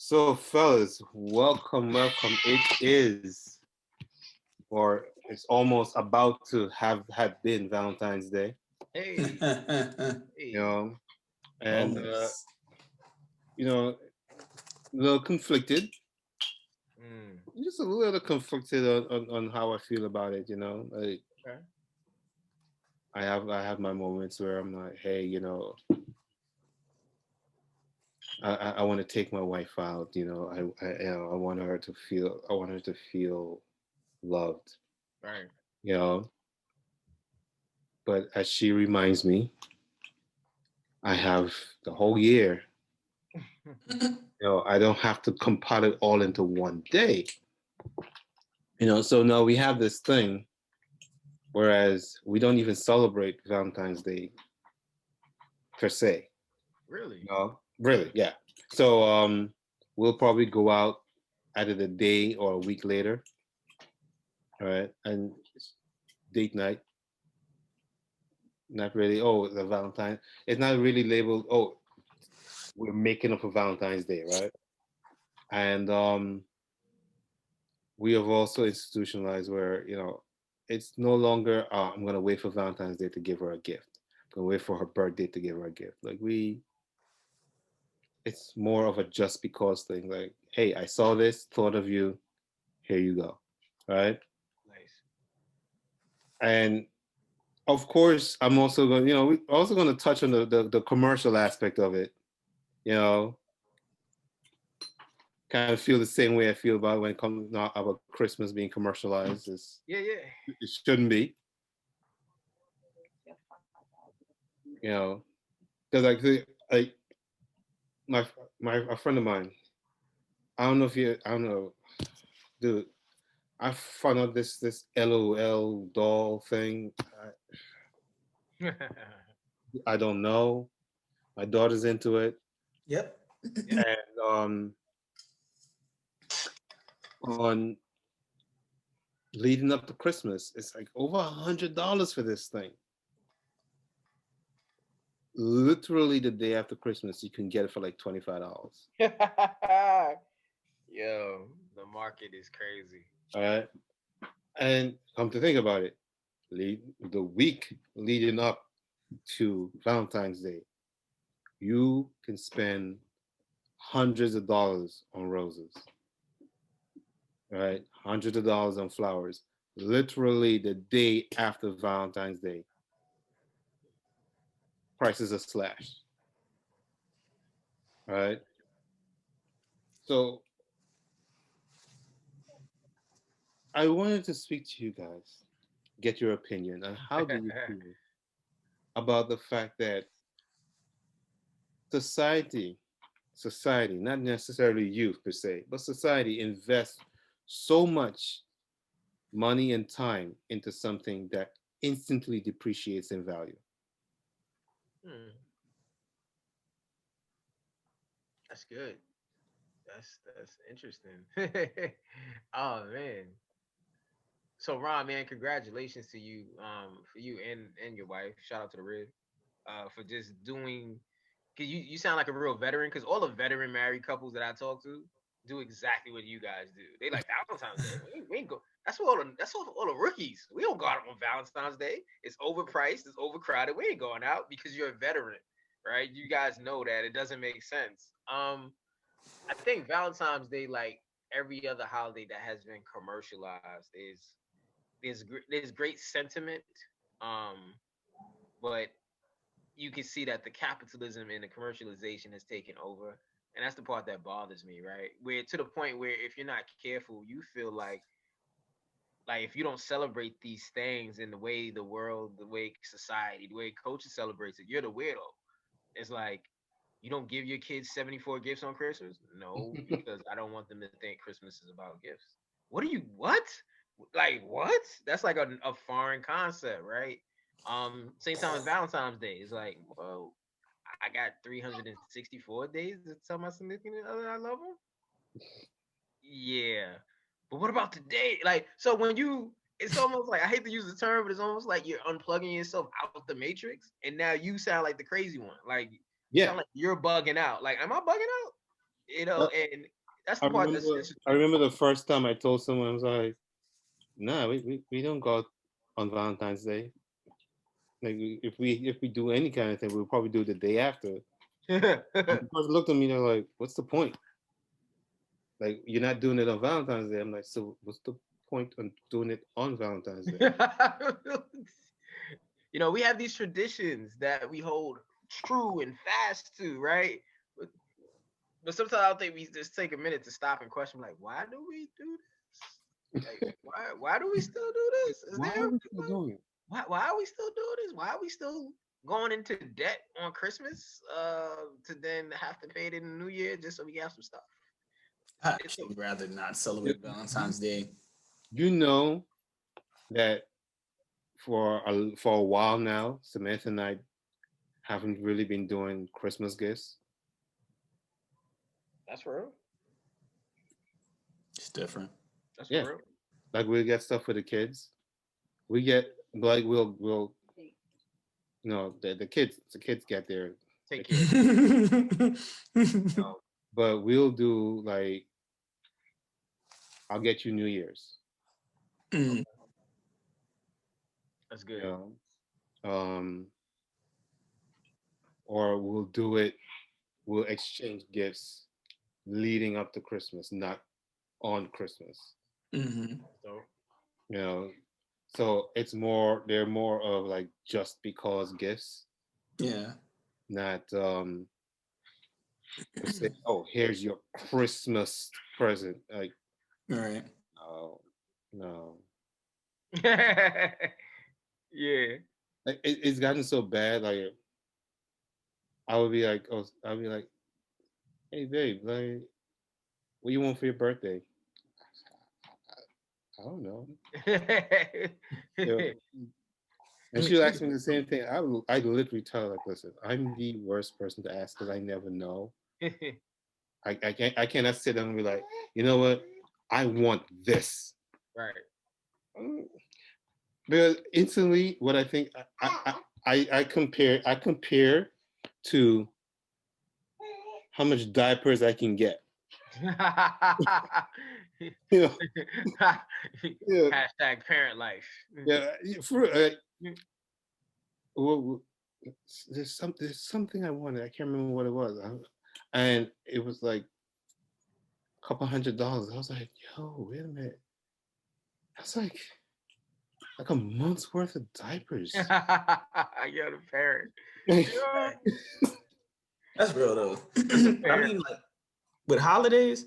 So, fellas, welcome. It is, or it's almost about to have been Valentine's Day. Hey, You hey. know, and Almost. you know, a little conflicted, Mm, just a little conflicted on how I feel about it. Like okay. I have my moments where I'm like, hey, I want to take my wife out. I want her to feel loved. Right. You know, but as she reminds me, I have the whole year. I don't have to compile it all into one day. So now we have this thing, whereas we don't even celebrate Valentine's Day per se. Really? Really, yeah. So we'll probably go out either the day or a week later, all right? And it's date night, not really. Oh, the Valentine. It's not really labeled. Oh, we're making up for Valentine's Day, right? And we have also institutionalized where it's no longer I'm gonna wait for Valentine's Day to give her a gift. I'm gonna wait for her birthday to give her a gift. Like it's more of a just because thing. Like, hey, I saw this, thought of you, here you go, right? Nice. And of course, I'm also going. We're also going to touch on the commercial aspect of it. You know, kind of feel the same way I feel about when it comes not about Christmas being commercialized. Yeah, yeah. It shouldn't be. You know, because like my a friend of mine. I don't know if you. I don't know, dude. I found out this LOL doll thing. I don't know. My daughter's into it, Yep. Yeah. and on leading up to Christmas, it's like over $100 for this thing. Literally the day after Christmas, you can get it for like $25. Yo, the market is crazy. All right, and come to think about it, the week leading up to Valentine's Day, you can spend hundreds of dollars on roses, right? Hundreds of dollars on flowers. Literally the day after Valentine's Day, prices are slashed, right? So I wanted to speak to you guys, get your opinion on how do you feel about the fact that society, society, not necessarily youth per se, but society invests so much money and time into something that instantly depreciates in value. Hmm, that's good. That's interesting. Oh man. So Ron, man, congratulations to you, for you and your wife. Shout out to the Rib, for just doing. Cause you sound like a real veteran. Cause all the veteran married couples that I talk to do exactly what you guys do. They like Valentine's Day. We ain't go. That's all the rookies. We don't go out on Valentine's Day. It's overpriced. It's overcrowded. We ain't going out because you're a veteran, right? You guys know that it doesn't make sense. I think Valentine's Day, like every other holiday that has been commercialized, there's great sentiment, um, but you can see that the capitalism and the commercialization has taken over, and that's the part that bothers me, right? Where to the point where if you're not careful, you feel like if you don't celebrate these things in the way the world, the way society, the way culture celebrates it, you're the weirdo. It's like you don't give your kids 74 gifts on Christmas. No, because I don't want them to think Christmas is about gifts. What are you? What? Like what? That's like a foreign concept, right? Same time as Valentine's Day. It's like, well, I got 364 days to tell my significant other I love them. Yeah, but what about today? Like, so when you, it's almost like I hate to use the term, but it's almost like you're unplugging yourself out the matrix, and now you sound like the crazy one. Like, you Yeah, sound like you're bugging out. Like, am I bugging out? You know, and that's I the part remember. that's I interesting. remember the first time I told someone, I was like, "Nah, we don't go out on Valentine's Day. Like if we do any kind of thing, we'll probably do it the day after." And the person looked at me, they're like, "What's the point? Like you're not doing it on Valentine's Day." I'm like, "So what's the point on doing it on Valentine's Day?" You know, we have these traditions that we hold true and fast to, right? But, but sometimes I think we just take a minute to stop and question, like, why do we do this? Like, why do we still do this? Is Why there are a we still reason? doing it? Why are we still doing this? Why are we still going into debt on Christmas to then have to pay it in the new year just so we can have some stuff? I It's actually rather not You, celebrate you Valentine's Day. you know that for a while now, Samantha and I haven't really been doing Christmas gifts. That's for real. It's different. That's Yeah, for real. like we get stuff for the kids. We get like we'll the kids get their, Take care. but we'll do like I'll get you New Year's. Mm, That's You good. know, um, or we'll do it. We'll exchange gifts leading up to Christmas, not on Christmas. mhm. So You know, so they're more of like just because gifts, Yeah. not say, oh, here's your Christmas present. Like, All right. no, no. yeah. Like, it's gotten so bad. Like, I'll be like, hey, babe, like, what you want for your birthday? I don't know. You know, I and mean, she'll ask me the same thing. I literally tell her, like, listen, I'm the worst person to ask because I never know. I cannot sit down and be like, you know what? I want this. right. Mm, because instantly, what I think, I compare to how much diapers I can get. You know, yeah, Hashtag parent life. yeah. Well, there's something I wanted. I can't remember what it was, and it was like a couple $100. I was like, yo, wait a minute. That's like a month's worth of diapers. You're the parent. Yeah. Yeah. that's real though. That's a I parent. mean, like with holidays.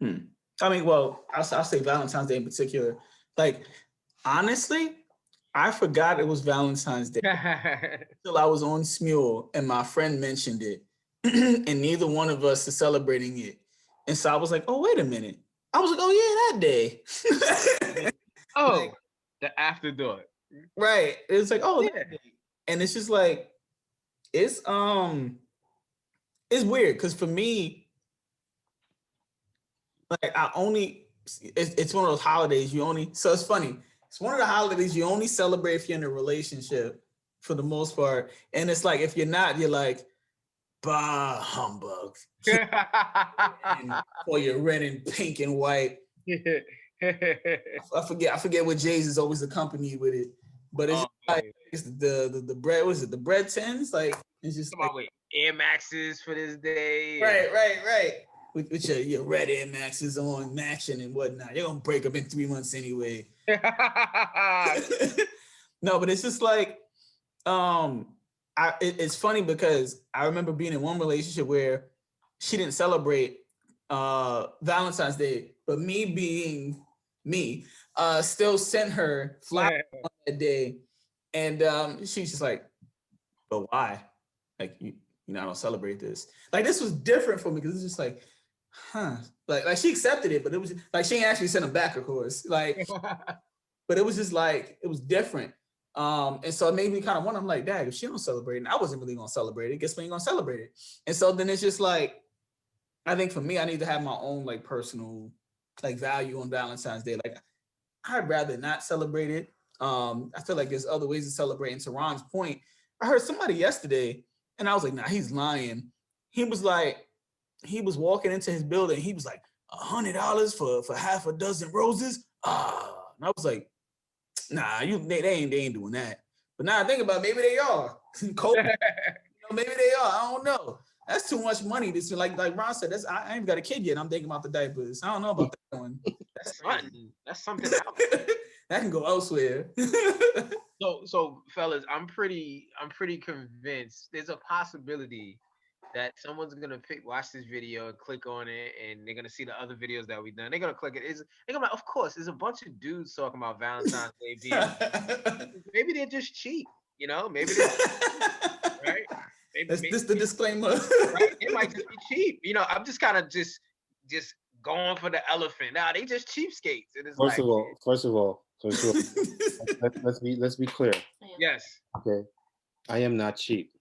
I mean, well, I'll say Valentine's Day in particular. Like, honestly, I forgot it was Valentine's Day until I was on Smule and my friend mentioned it, and neither one of us is celebrating it. And so I was like, oh, wait a minute. I was like, oh, yeah, that day. Oh, Like, the afterthought. right. It's like, oh, Yeah. that day. And it's just like, it's it's weird because for me, like it's one of those holidays you only, so it's funny. It's one of the holidays you only celebrate if you're in a relationship for the most part. And it's like if you're not, you're like, bah humbug. And for your red and pink and white. I forget what Jay's is always accompanied with it. But it's Oh, just like man. it's the bread, was it the bread tins? Like it's just Come like on, wait. Air Maxes for this day. right. With your red Air Maxes on matching and whatnot. You're gonna break up in 3 months anyway. No, but it's just like it's funny because I remember being in one relationship where she didn't celebrate Valentine's Day, but me being me, still sent her flowers on that day. And she's just like, but why? Like I don't celebrate this. Like this was different for me because it's just like, huh. Like she accepted it, but it was like she ain't actually sent them back, of course. Like, but it was just like it was different. And so it made me kind of wonder. I'm like, Dad, if she don't celebrate, and I wasn't really gonna celebrate it, guess we ain't gonna celebrate it. And so then it's just like, I think for me, I need to have my own like personal like value on Valentine's Day. Like I'd rather not celebrate it. I feel like there's other ways to celebrate. And to Ron's point, I heard somebody yesterday, and I was like, nah, he's lying. He was like, he was walking into his building. He was like, $100 for half a dozen roses. And I was like, nah, they ain't doing that. But now I think about it, maybe they are. Kobe, maybe they are. I don't know. That's too much money. This like Ron said. I ain't even got a kid yet. I'm thinking about the diapers. I don't know about that one. That's something else. That can go elsewhere. So fellas, I'm pretty convinced there's a possibility that someone's gonna watch this video, click on it, and they're gonna see the other videos that we've done. They're gonna click it. They're gonna, of course, there's a bunch of dudes talking about Valentine's Day being. Maybe they're just cheap, Maybe they're right. Maybe This the disclaimer. Right? It might just be cheap. I'm just kind of just going for the elephant. Nah, they just cheapskates. It is First of all, let's be clear. Yes. Okay, I am not cheap.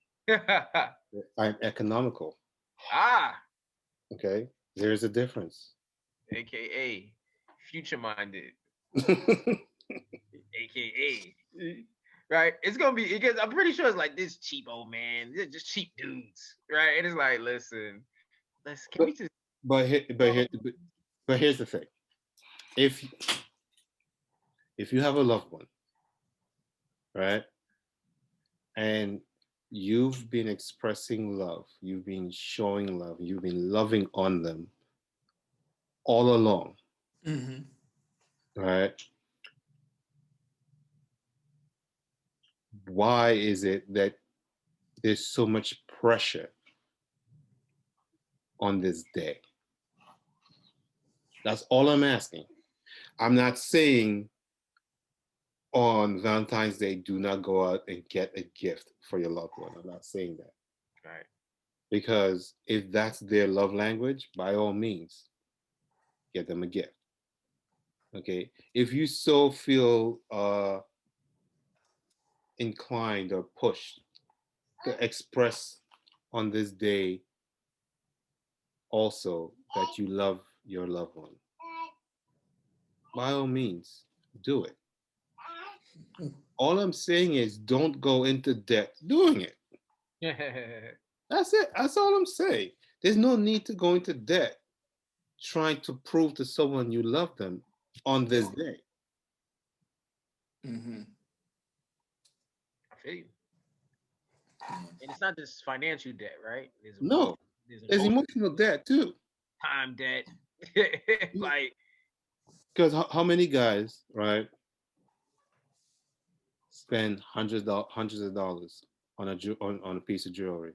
I'm economical. Okay, there's a difference. AKA future minded. AKA. Right? It's gonna be because I'm pretty sure it's like this cheap old man. They're just cheap dudes, right? And it's like, listen, can we just? But here's the thing: if you have a loved one, right, and you've been expressing love, you've been showing love, you've been loving on them all along, right? Why is it that there's so much pressure on this day? That's all I'm asking. I'm not saying on Valentine's Day, do not go out and get a gift for your loved one. I'm not saying that. Right. Because if that's their love language, by all means, get them a gift. Okay. If you so feel inclined or pushed to express on this day also that you love your loved one, by all means, do it. All I'm saying is don't go into debt doing it. That's it. That's all I'm saying. There's no need to go into debt trying to prove to someone you love them on this day. I feel you. And it's not just financial debt, right? There's emotional debt too. Time debt. Like, because how many guys, right, spend hundreds of dollars on a piece of jewelry,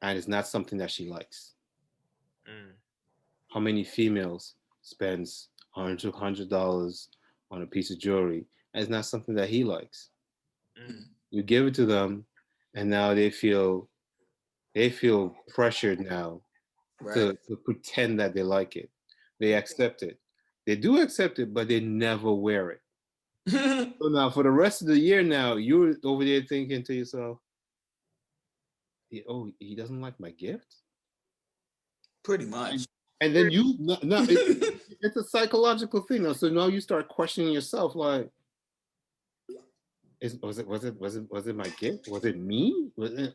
and it's not something that she likes? How many females spends $100 on a piece of jewelry, and it's not something that he likes? You give it to them, and now they feel pressured now to pretend that they like it. They accept it. They do accept it, but they never wear it. So now for the rest of the year now, you're over there thinking to yourself, oh, he doesn't like my gift? Pretty much. And then it's a psychological thing. Now. So now you start questioning yourself, like, was it my gift? Was it me? Was it,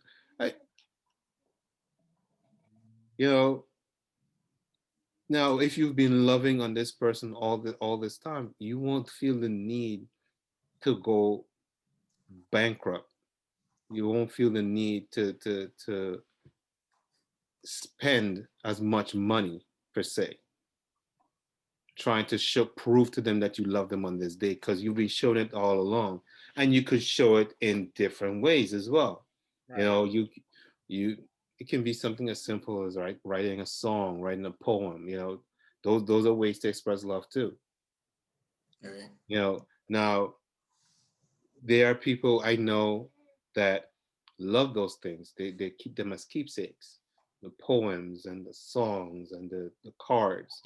now if you've been loving on this person all this time, you won't feel the need to go bankrupt. You won't feel the need to spend as much money per se, trying to prove to them that you love them on this day, because you've been showing it all along, and you could show it in different ways as well. Right. It can be something as simple as writing a song, writing a poem. Those are ways to express love too. Right. Now there are people I know that love those things. They keep them as keepsakes, the poems and the songs and the cards,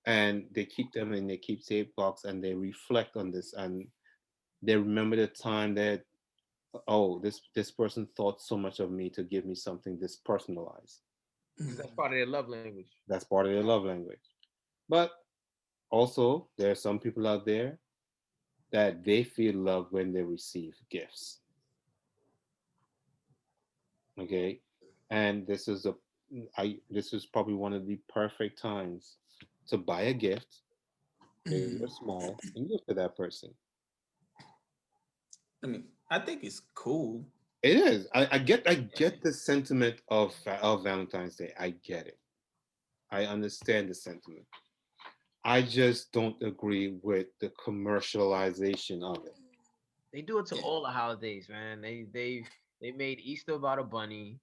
and they keep them in their keepsake box, and they reflect on this, and they remember the time that, oh, this person thought so much of me to give me something this personalized. That's part of their love language. That's part of their love language. But also, there are some people out there that they feel love when they receive gifts. Okay, and this is I this was probably one of the perfect times to buy a gift, big or small, and give to that person. I mean, I think it's cool. It is. I Yeah. get the sentiment of Valentine's Day. I get it. I understand the sentiment. I just don't agree with the commercialization of it. They do it to Yeah. all the holidays, man. They made Easter about a bunny.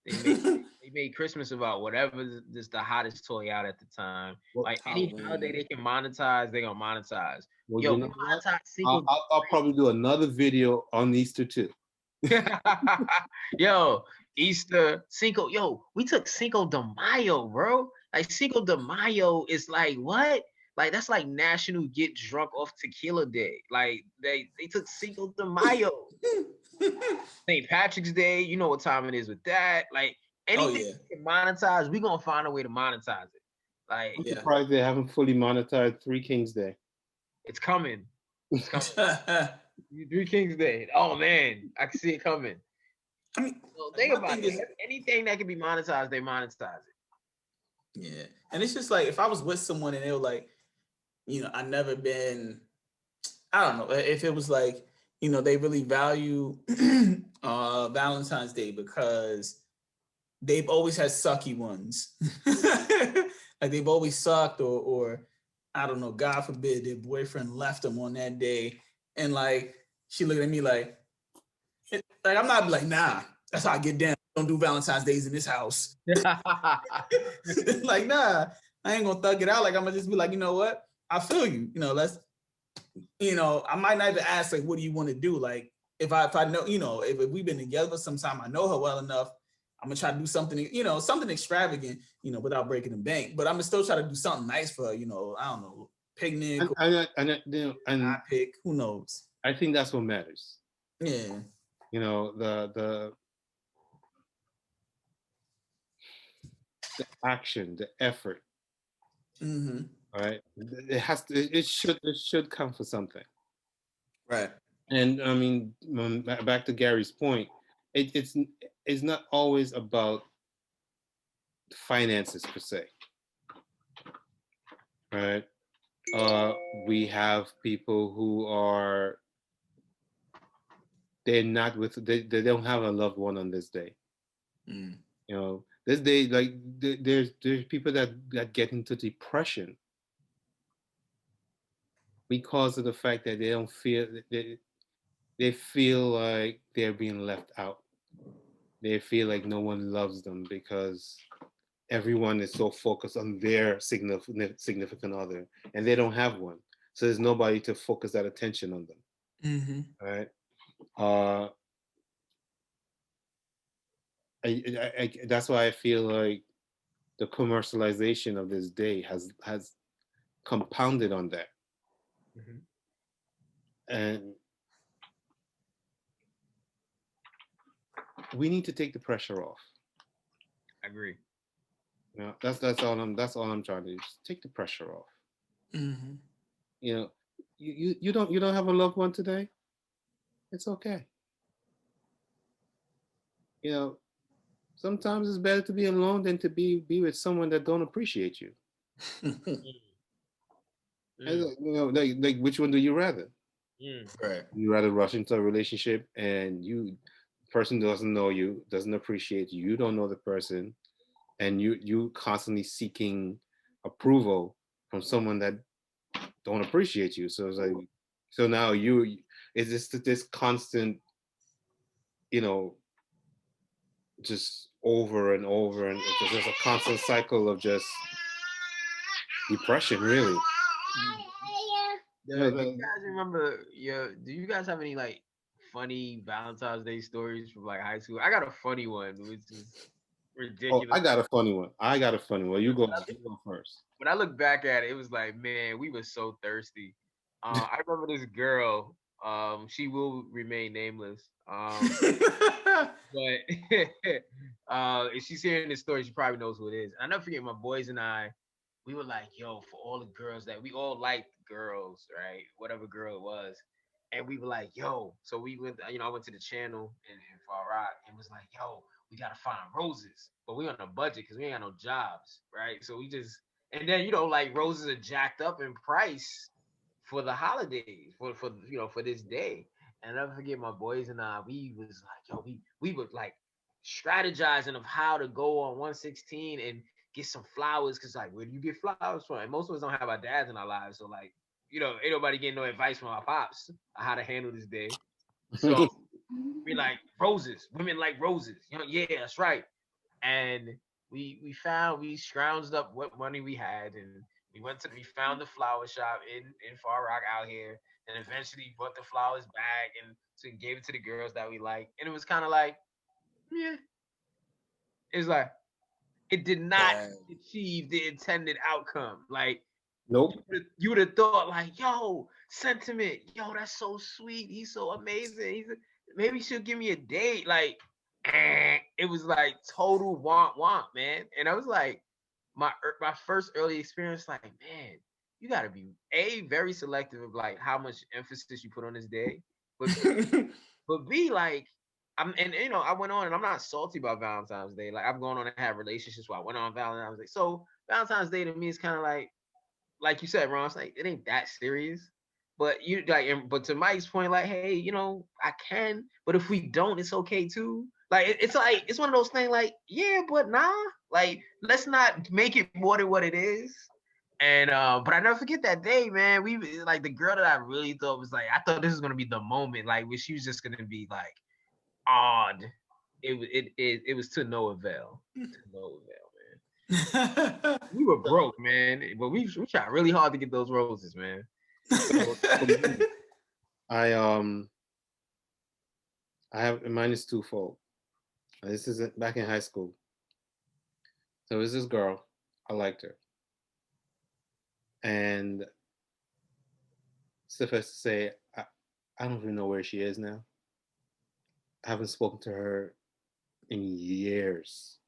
They made they made Christmas about whatever is the hottest toy out at the time. Well, Like any holiday Halloween. they can monetize, they gonna monetize. Well, Yo, you we know what? monetize Cinco de I'll probably do another video on Easter too. Yo, Easter, Cinco. Yo, we took Cinco de Mayo, bro. Like Cinco de Mayo is like what? Like that's like National Get Drunk Off Tequila Day. Like they took Cinco de Mayo. St. Patrick's Day, you know what time it is with that. Like Oh anything yeah, we can monetize, we gonna find a way to monetize it. Like I'm yeah. surprised they haven't fully monetized Three Kings Day. it's coming. It's coming. I Three Kings Day. Oh man, I can see it coming. mean, So think my about thing it. is, Anything that can be monetized, they monetize it. yeah, and it's just like if I was with someone and they were like, I never been. I don't know if it was like, they really value Valentine's Day because they've always had sucky ones. Like they've always sucked or I don't know, God forbid their boyfriend left them on that day. And like she looked at me like I'm not like, nah, that's how I get down. Don't do Valentine's Days in this house. Like, nah, I ain't gonna thug it out. Like I'm gonna just be like, you know what? I feel you. Let's I might not even ask like, what do you want to do? Like, if I know, if we've been together for some time, I know her well enough. I'm gonna try to do something, something extravagant, without breaking the bank. But I'm gonna still try to do something nice for her, I don't know, picnic or And I pick, who knows? I think that's what matters. Yeah. The action, the effort, Mm-hmm. right? It should come for something. Right. And I mean, back to Gary's point, it's not always about finances per se, right? Uh, we have people who are they're not with they don't have a loved one on this day. Mm. This day, like there's people that get into depression because of the fact that they don't feel they feel like they're being left out. They feel like no one loves them because everyone is so focused on their significant other and they don't have one. So there's nobody to focus that attention on them. Mm-hmm. Right. Uh, that's why I feel like the commercialization of this day has compounded on that. Mhm. And we need to take the pressure off. I agree. That's all I'm trying to do. Just take the pressure off. Mm-hmm. You know, you don't have a loved one today. It's okay. You know, sometimes it's better to be alone than to be with someone that don't appreciate you. Mm, Like which one do you rather? mm. Right. You rather rush into a relationship and you person doesn't know you, doesn't appreciate you, you don't know the person, and you constantly seeking approval from someone that don't appreciate you. So it's like so now you is this constant, you know, just over and over and it's just a constant cycle of just depression really. Do you guys remember do you guys have any like funny Valentine's Day stories from like high school? I got a funny one, which is Oh, ridiculous. I got a funny one. You When you go first. I look back at it, it was like, man, we were so thirsty. I remember this girl. She will remain nameless. But if she's hearing this story, she probably knows who it is. I never forget my boys and I. We were like, yo, for all the girls that we all liked girls, right? Whatever girl it was. And we were like, yo. So we went, I went to the channel in Far Rock and was like, yo, we gotta find roses, but we on a budget because we ain't got no jobs, right? So we just, and then like roses are jacked up in price for the holidays, for for this day. And I'll never forget my boys and I, we was like, yo, we were like strategizing of how to go on 116 and get some flowers, because like, where do you get flowers from? And most of us don't have our dads in our lives, so like, ain't nobody getting no advice from our pops on how to handle this day. So we like roses, women like roses, yeah, that's right. And we scrounged up what money we had, and we found the flower shop in Far Rock out here, and eventually brought the flowers back and so we gave it to the girls that we like. And it was kind of like, yeah, it's like it did not achieve the intended outcome. Like, Nope. you would have thought like, yo, sentiment, yo, that's so sweet, he's so amazing, maybe she'll give me a date. Like, it was like total womp, man. And I was like, my first early experience, like, man, you got to be very selective of like how much emphasis you put on this day, but but B, like, and I went on, and I'm not salty about Valentine's Day. Like, I've gone on and had relationships where I went on Valentine's Day. So Valentine's Day to me is kind of like you said, Ron, it's like it ain't that serious. But but to Mike's point, like, hey, I can, but if we don't, it's okay too. Like, it's one of those things, like, yeah, but nah, like, let's not make it more than what it is. And but I never forget that day, man. We like the girl that I really thought was like, I thought this was gonna be the moment, like, where she was just gonna be like odd. It was to no avail. To no avail, man. We were broke, man, but we tried really hard to get those roses, man. So, I have, mine is twofold. This is back in high school. So there's this girl, I liked her, and suffice to say, I don't even know where she is now. I haven't spoken to her in years,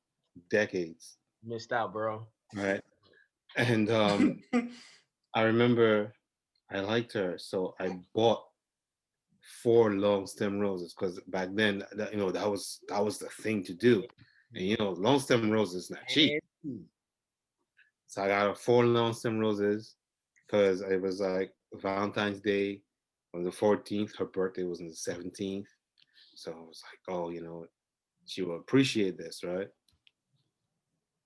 decades. missed out, bro. Right. And I remember I liked her, so I bought 4 long stem roses, because back then, that was the thing to do. And long stem roses not cheap. So I got her 4 long stem roses because it was like Valentine's Day on the 14th. Her birthday was on the 17th. So I was like, oh, she will appreciate this, right?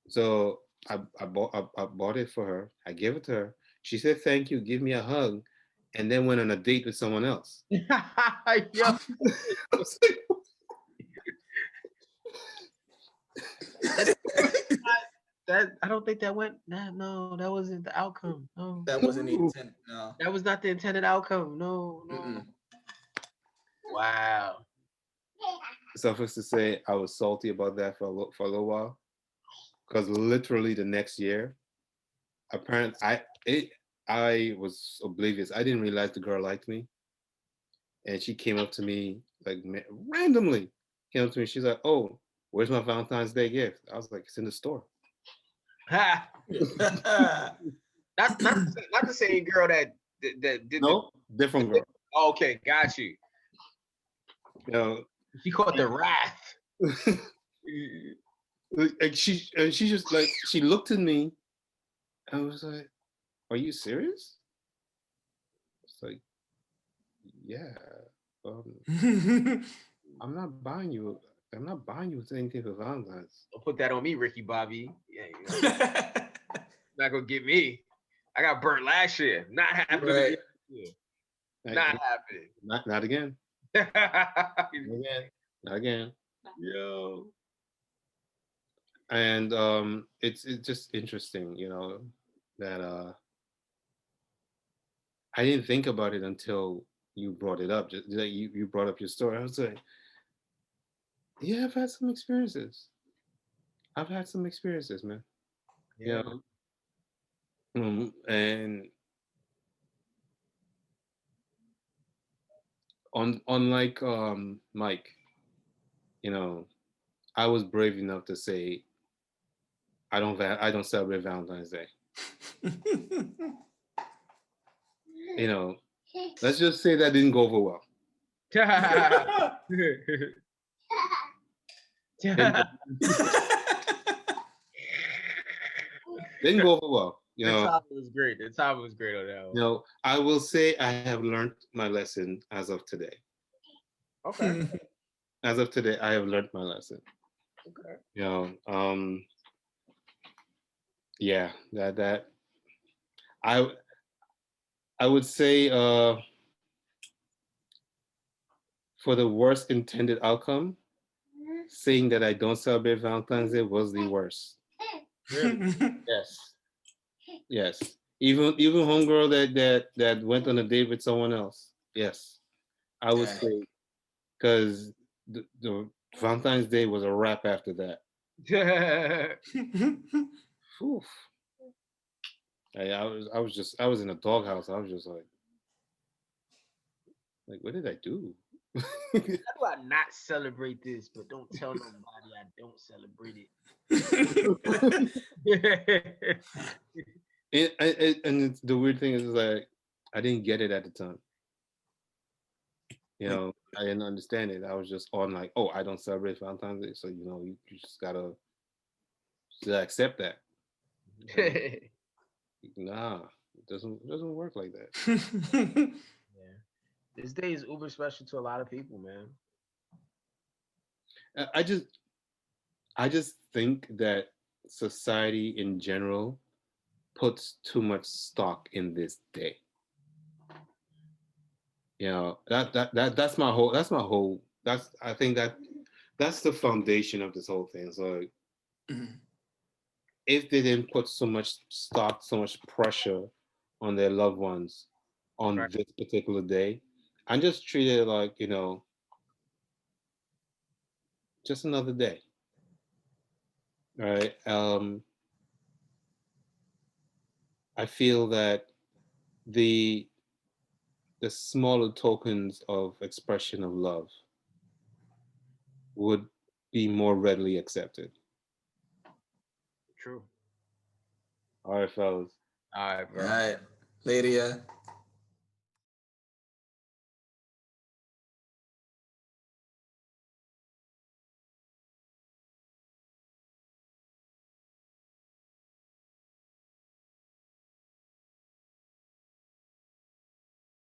So I bought it for her. I gave it to her. She said, thank you, give me a hug, and then went on a date with someone else. Yo. I don't think that went. No, that wasn't the outcome. No, that wasn't the intent. No, that was not the intended outcome. No. Mm-mm. Wow. Suffice to say, I was salty about that for a little while, because literally the next year, apparently I was oblivious. I didn't realize the girl liked me, and she came up to me like randomly. Came up to me. She's like, "Oh, where's my Valentine's Day gift?" I was like, "It's in the store." Not the same girl that did. No, different girl. Okay, got you. She caught the wrath. Like she just like, she looked at me. I was like, "Are you serious?" It's like, yeah. I'm not buying you anything for Valentine's. Don't put that on me, Ricky Bobby. Yeah, not gonna get me. I got burnt last year. Not happening. Right. Not happening. Not again. Not again. Yo. And it's just interesting, that I didn't think about it until you brought it up. Just like you brought up your story. I was like, yeah, I've had some experiences. Man. Yeah. And unlike Mike, I was brave enough to say I don't celebrate Valentine's Day. Let's just say that didn't go over well. Didn't go over well. The topic was great. The topic was great on that one. I will say I have learned my lesson as of today. Okay. As of today, I have learned my lesson. Okay. Yeah, that I I would say for the worst intended outcome, saying that I don't celebrate Valentine's Day was the worst. Really? Yes. Yes. Even homegirl that went on a date with someone else. Yes. I would say because the Valentine's Day was a wrap after that. Oof. I was in a doghouse. I was just like what did I do? How do I not celebrate this, but don't tell nobody I don't celebrate it? And the weird thing is like I didn't get it at the time. I didn't understand it. I was just on like, oh, I don't celebrate Valentine's Day, so you just gotta accept that. Nah, it doesn't work like that. Yeah. This day is uber special to a lot of people, man. I just think that society in general puts too much stock in this day. That's my whole I think that's the foundation of this whole thing. So if they didn't put so much stock, so much pressure on their loved ones on Right. this particular day, and just treat it like, just another day. Right. I feel that the smaller tokens of expression of love would be more readily accepted. True. All right, fellas. All right, All bro. right. Later, yeah.